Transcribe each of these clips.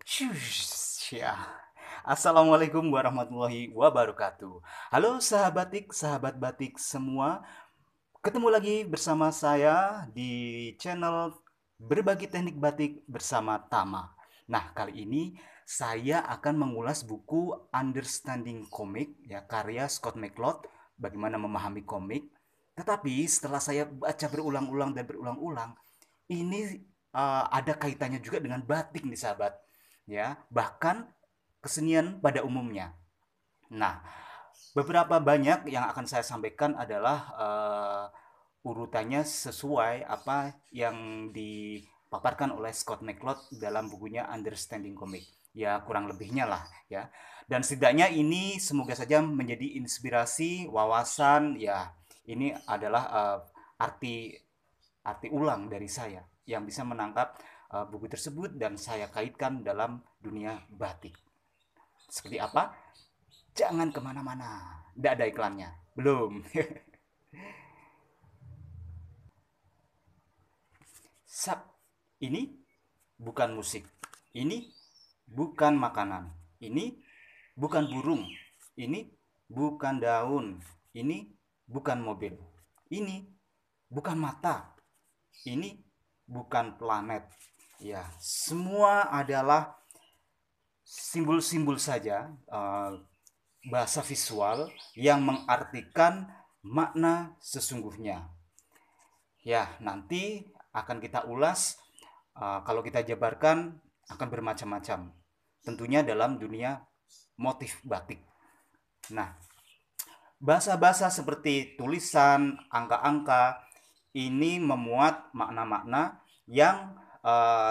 Shush, ya. Assalamualaikum warahmatullahi wabarakatuh. Halo sahabat batik semua. Ketemu lagi bersama saya di channel Berbagi Teknik Batik bersama Tama. Nah, kali ini saya akan mengulas buku Understanding Comic ya karya Scott McCloud, bagaimana memahami komik. Tetapi setelah saya baca berulang-ulang dan berulang-ulang, ini ada kaitannya juga dengan batik nih sahabat. Ya, bahkan kesenian pada umumnya. Nah, beberapa banyak yang akan saya sampaikan adalah urutannya sesuai apa yang dipaparkan oleh Scott McCloud dalam bukunya Understanding Comic. Ya, kurang lebihnya lah ya. Dan setidaknya ini semoga saja menjadi inspirasi, wawasan ya. Ini adalah arti arti ulang dari saya yang bisa menangkap buku tersebut dan saya kaitkan dalam dunia batik. Seperti apa? Jangan kemana-mana. Tidak ada iklannya. Belum. Sap. Ini bukan musik. Ini bukan makanan. Ini bukan burung. Ini bukan daun. Ini bukan mobil. Ini bukan mata. Ini bukan planet. Ya, semua adalah simbol-simbol saja, bahasa visual yang mengartikan makna sesungguhnya. Ya, nanti akan kita ulas, kalau kita jabarkan akan bermacam-macam. Tentunya dalam dunia motif batik. Nah, bahasa-bahasa seperti tulisan, angka-angka ini memuat makna-makna yang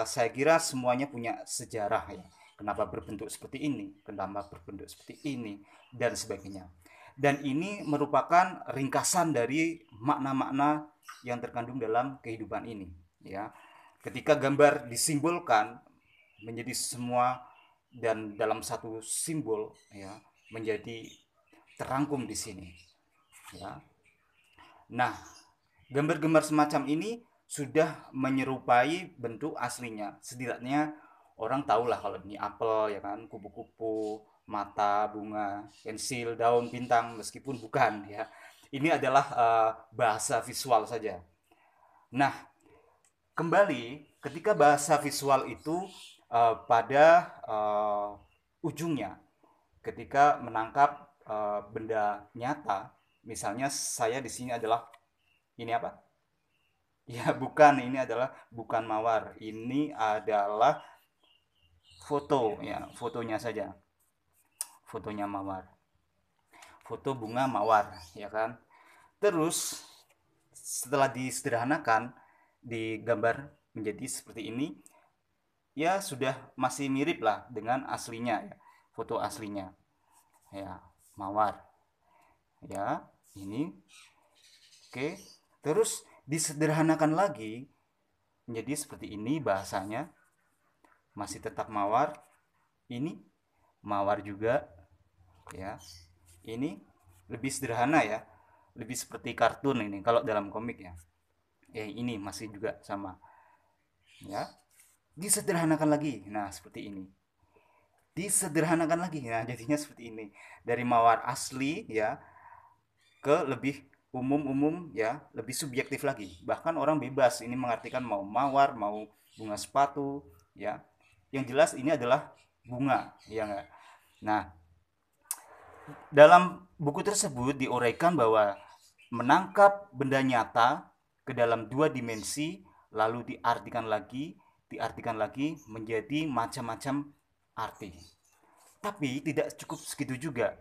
saya kira semuanya punya sejarah ya. Kenapa berbentuk seperti ini, kenapa berbentuk seperti ini, dan sebagainya. Dan ini merupakan ringkasan dari makna-makna yang terkandung dalam kehidupan ini. Ya, ketika gambar disimbolkan menjadi semua dan dalam satu simbol, ya, menjadi terangkum di sini. Ya, nah, gambar-gambar semacam ini sudah menyerupai bentuk aslinya. Setidaknya orang tahulah kalau ini apel ya kan, kupu-kupu, mata, bunga, pensil, daun, bintang meskipun bukan ya. Ini adalah bahasa visual saja. Nah, kembali ketika bahasa visual itu pada ujungnya ketika menangkap benda nyata, misalnya saya di sini adalah ini apa? Ya, bukan, ini adalah bukan mawar. Ini adalah foto ya, fotonya saja. Fotonya mawar. Foto bunga mawar, ya kan? Terus setelah disederhanakan digambar menjadi seperti ini, ya sudah masih mirip lah dengan aslinya ya. Foto aslinya. Ya, mawar. Ya, ini. Oke. Terus disederhanakan lagi menjadi seperti ini bahasanya. Masih tetap mawar. Ini mawar juga ya. Ini lebih sederhana ya. Lebih seperti kartun ini kalau dalam komik ya. Ini masih juga sama ya. Disederhanakan lagi. Nah, seperti ini. Disederhanakan lagi. Nah, jadinya seperti ini. Dari mawar asli ya ke lebih umum-umum ya, lebih subjektif lagi. Bahkan orang bebas ini mengartikan mau mawar, mau bunga sepatu ya. Yang jelas ini adalah bunga, ya enggak? Nah, dalam buku tersebut diuraikan bahwa menangkap benda nyata ke dalam dua dimensi lalu diartikan lagi menjadi macam-macam arti. Tapi tidak cukup segitu juga.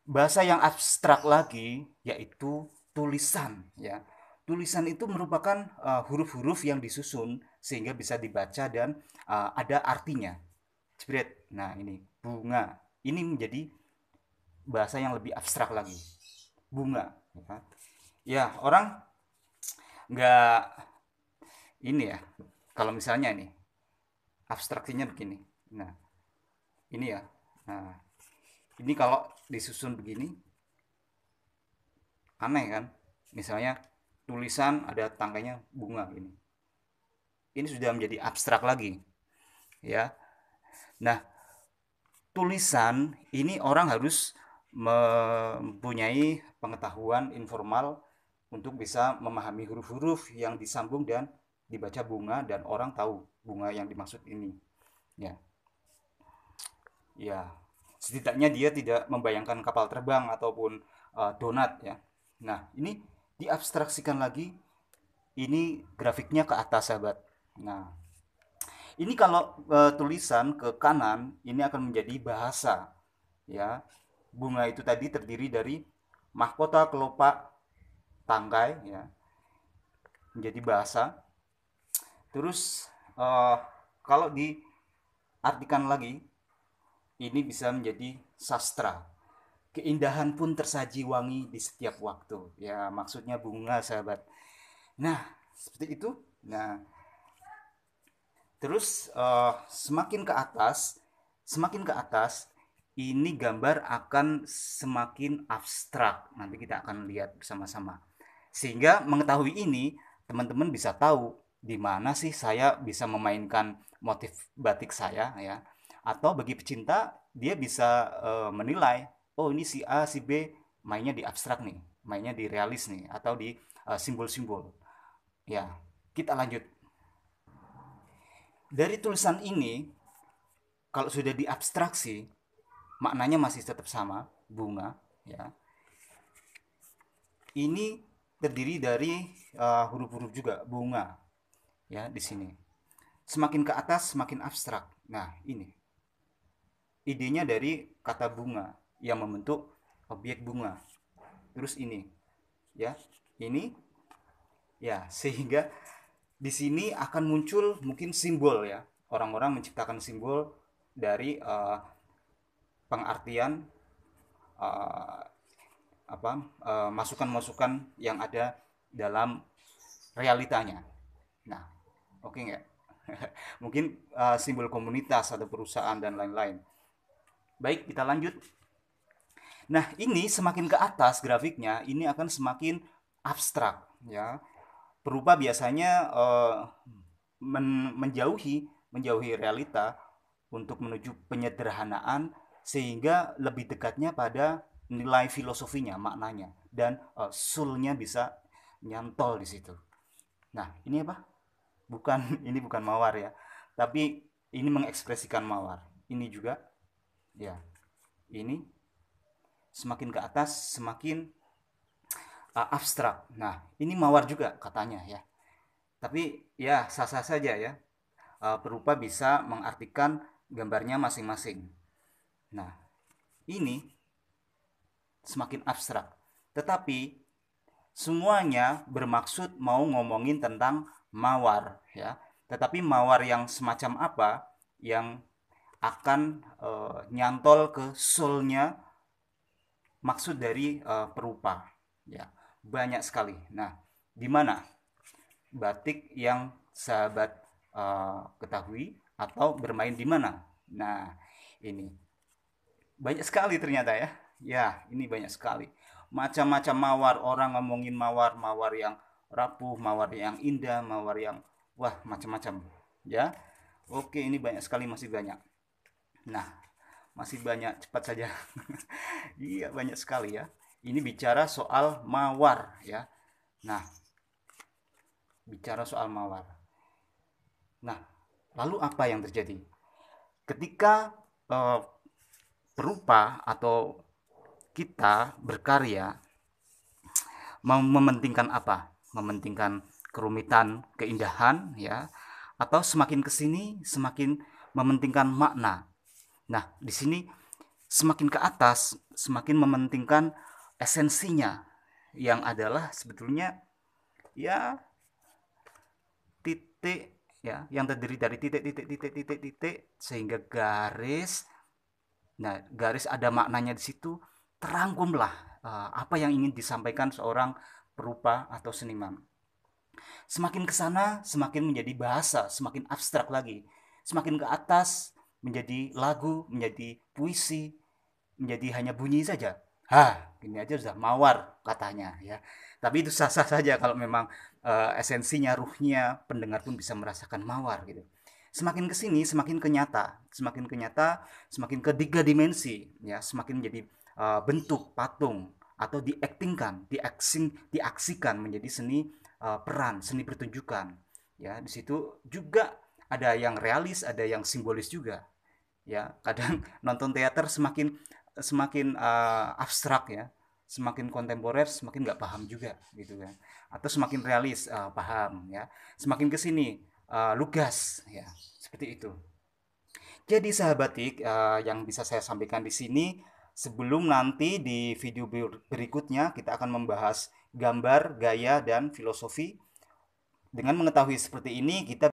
Bahasa yang abstrak lagi yaitu tulisan ya. Tulisan itu merupakan huruf-huruf yang disusun sehingga bisa dibaca dan ada artinya. Jebret. Nah, ini bunga. Ini menjadi bahasa yang lebih abstrak lagi. Bunga ya, kan? Ya, orang nggak ini ya. Kalau misalnya ini abstraksinya begini. Nah, ini ya. Nah, ini kalau disusun begini aneh kan? Misalnya tulisan ada tangkainya bunga ini. Ini sudah menjadi abstrak lagi, ya. Nah, tulisan ini orang harus mempunyai pengetahuan informal untuk bisa memahami huruf-huruf yang disambung dan dibaca bunga, dan orang tahu bunga yang dimaksud ini. Ya, ya. Setidaknya dia tidak membayangkan kapal terbang ataupun donat ya. Nah, ini diabstraksikan lagi. Ini grafiknya ke atas, sahabat. Nah, ini kalau tulisan ke kanan ini akan menjadi bahasa ya. Bunga itu tadi terdiri dari mahkota, kelopak, tangkai ya, menjadi bahasa. Terus kalau diartikan lagi ini bisa menjadi sastra. Keindahan pun tersaji wangi di setiap waktu. Ya, maksudnya bunga, sahabat. Nah, seperti itu. Nah, terus semakin ke atas, ini gambar akan semakin abstrak. Nanti kita akan lihat bersama-sama. Sehingga mengetahui ini, teman-teman bisa tahu di mana sih saya bisa memainkan motif batik saya ya. Atau bagi pecinta, dia bisa menilai, oh ini si A, si B mainnya di abstrak nih, mainnya di realis nih, atau di simbol-simbol. Ya, kita lanjut. Dari tulisan ini, kalau sudah diabstraksi, maknanya masih tetap sama, bunga ya. Ini terdiri dari huruf-huruf juga, bunga ya di sini. Semakin ke atas semakin abstrak. Nah, ini idenya dari kata bunga yang membentuk objek bunga. Terus ini ya, ini ya, sehingga di sini akan muncul mungkin simbol ya. Orang-orang menciptakan simbol dari pengartian uh, masukan-masukan yang ada dalam realitanya. Nah, oke nggak? Mungkin simbol komunitas atau perusahaan dan lain-lain. Baik, kita lanjut. Nah, ini semakin ke atas grafiknya, ini akan semakin abstrak ya. Perupa biasanya menjauhi realita untuk menuju penyederhanaan, sehingga lebih dekatnya pada nilai filosofinya, maknanya, dan soulnya bisa nyantol di situ. Nah, ini apa? Bukan, ini bukan mawar ya, tapi ini mengekspresikan mawar. Ini juga, ya, ini semakin ke atas semakin abstrak. Nah, ini mawar juga katanya ya. Tapi ya sah-sah saja ya. Perupa bisa mengartikan gambarnya masing-masing. Nah, ini semakin abstrak. Tetapi semuanya bermaksud mau ngomongin tentang mawar ya. Tetapi mawar yang semacam apa yang akan nyantol ke soulnya maksud dari perupa ya. Banyak sekali. Nah, di mana batik yang sahabat ketahui atau bermain di mana? Nah, ini banyak sekali ternyata ya. Ya, ini banyak sekali. Macam-macam mawar, orang ngomongin mawar, mawar yang rapuh, mawar yang indah, mawar yang wah, macam-macam. Ya. Oke, ini banyak sekali, masih banyak. Nah, masih banyak, cepat saja. Iya, banyak sekali ya. Ini bicara soal mawar ya. Nah, bicara soal mawar. Nah, lalu apa yang terjadi? Ketika perupa atau kita berkarya mementingkan apa? Mementingkan kerumitan, keindahan ya, atau semakin kesini semakin mementingkan makna. Nah, di sini semakin ke atas semakin mementingkan esensinya, yang adalah sebetulnya ya titik ya, yang terdiri dari titik sehingga garis. Nah, garis ada maknanya di situ, terangkumlah apa yang ingin disampaikan seorang perupa atau seniman. Semakin ke sana semakin menjadi bahasa, semakin abstrak lagi. Semakin ke atas menjadi lagu, menjadi puisi, menjadi hanya bunyi saja. Ini aja sudah mawar katanya ya. Tapi itu sah-sah saja kalau memang esensinya, ruhnya, pendengar pun bisa merasakan mawar gitu. Semakin ke sini semakin kenyata, semakin ke tiga dimensi, ya, semakin menjadi bentuk patung atau diaksikan menjadi seni peran, seni pertunjukan. Ya, di situ juga ada yang realis, ada yang simbolis juga. Ya, kadang nonton teater semakin semakin abstrak ya, semakin kontemporer semakin nggak paham juga gitu kan, atau semakin realis paham ya, semakin kesini lugas ya, seperti itu. Jadi sahabat TIK, yang bisa saya sampaikan di sini, sebelum nanti di video berikutnya kita akan membahas gambar, gaya, dan filosofi. Dengan mengetahui seperti ini kita